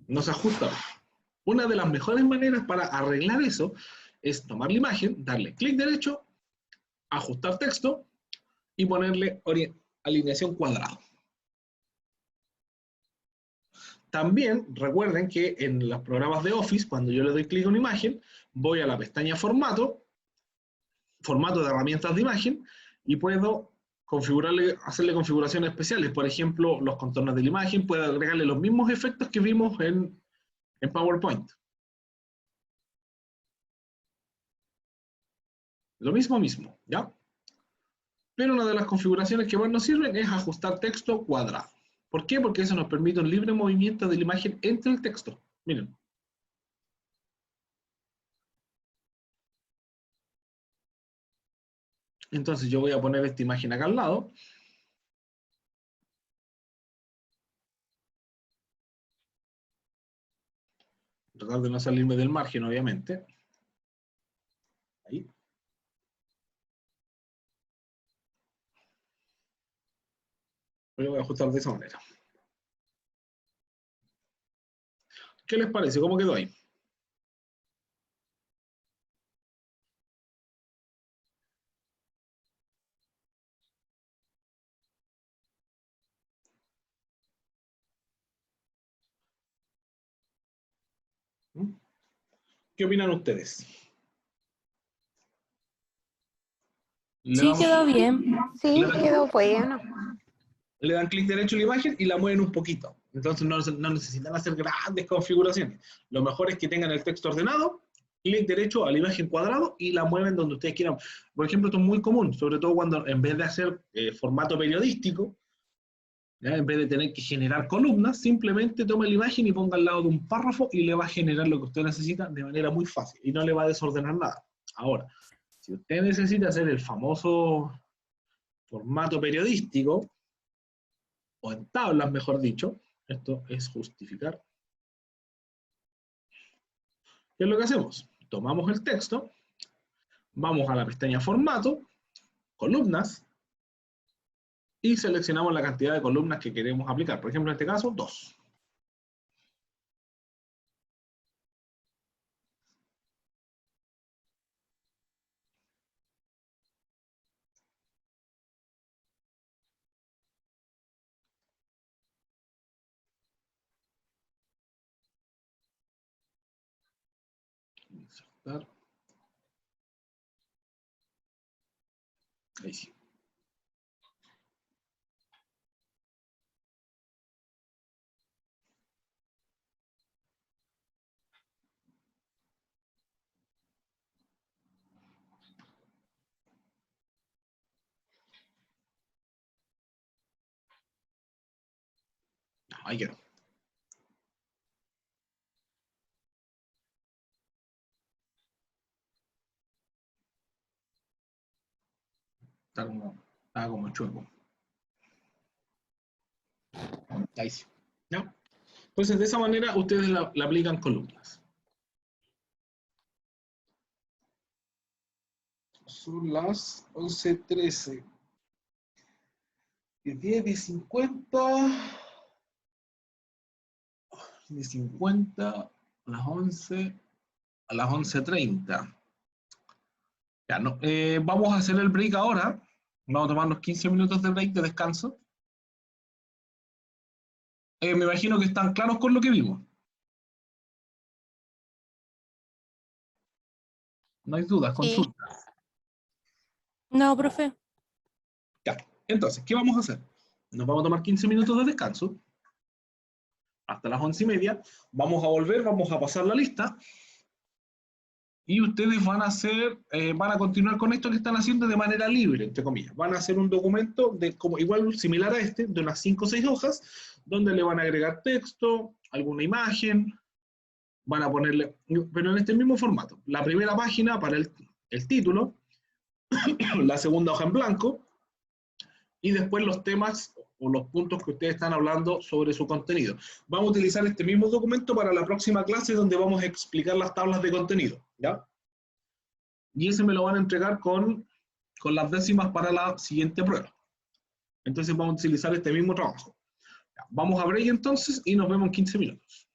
A: No se ajusta. Una de las mejores maneras para arreglar eso es tomar la imagen, darle clic derecho, ajustar texto y ponerle alineación cuadrada. También recuerden que en los programas de Office, cuando yo le doy clic a una imagen, voy a la pestaña formato de herramientas de imagen, y puedo hacerle configuraciones especiales. Por ejemplo, los contornos de la imagen, puedo agregarle los mismos efectos que vimos en PowerPoint. Lo mismo, ¿ya? Pero una de las configuraciones que más nos sirven es ajustar texto cuadrado. ¿Por qué? Porque eso nos permite un libre movimiento de la imagen entre el texto. Miren. Entonces yo voy a poner esta imagen acá al lado. Tratar de no salirme del margen, obviamente. Ahí. Lo voy a ajustar de esa manera. ¿Qué les parece? ¿Cómo quedó ahí? ¿Qué opinan ustedes?
B: Sí, quedó bien.
E: Sí, quedó bueno.
A: Le dan clic derecho a la imagen y la mueven un poquito. Entonces no necesitan hacer grandes configuraciones. Lo mejor es que tengan el texto ordenado, clic derecho a la imagen cuadrado y la mueven donde ustedes quieran. Por ejemplo, esto es muy común, sobre todo cuando en vez de hacer formato periodístico, ¿ya? En vez de tener que generar columnas, simplemente toma la imagen y ponga al lado de un párrafo y le va a generar lo que usted necesita de manera muy fácil y no le va a desordenar nada. Ahora, si usted necesita hacer el famoso formato periodístico, o en tablas, mejor dicho, esto es justificar. ¿Qué es lo que hacemos? Tomamos el texto, vamos a la pestaña Formato, Columnas, y seleccionamos la cantidad de columnas que queremos aplicar. Por ejemplo, en este caso, 2. Insertar. Ahí sí. Ahí quedó. Está como chueco. Ahí sí. ¿No? Entonces, de esa manera, ustedes la aplican columnas. Son las 11:13. 10 de 50. De 50 a las 11. A las 11:30. Ya, no, vamos a hacer el break ahora. Vamos a tomarnos 15 minutos de break de descanso. Me imagino que están claros con lo que vimos. No hay dudas, consulta.
B: No, profe.
A: Ya, entonces, ¿qué vamos a hacer? Nos vamos a tomar 15 minutos de descanso. Hasta las 11:30. Vamos a volver, vamos a pasar la lista. Y ustedes van a continuar con esto que están haciendo de manera libre, entre comillas. Van a hacer un documento igual similar a este, de unas 5 o 6 hojas, donde le van a agregar texto, alguna imagen, van a ponerle, pero en este mismo formato. La primera página para el título, la segunda hoja en blanco, y después los temas o los puntos que ustedes están hablando sobre su contenido. Vamos a utilizar este mismo documento para la próxima clase donde vamos a explicar las tablas de contenido, ¿ya? Y ese me lo van a entregar con las décimas para la siguiente prueba. Entonces vamos a utilizar este mismo trabajo. Ya, vamos a break entonces y nos vemos en 15 minutos.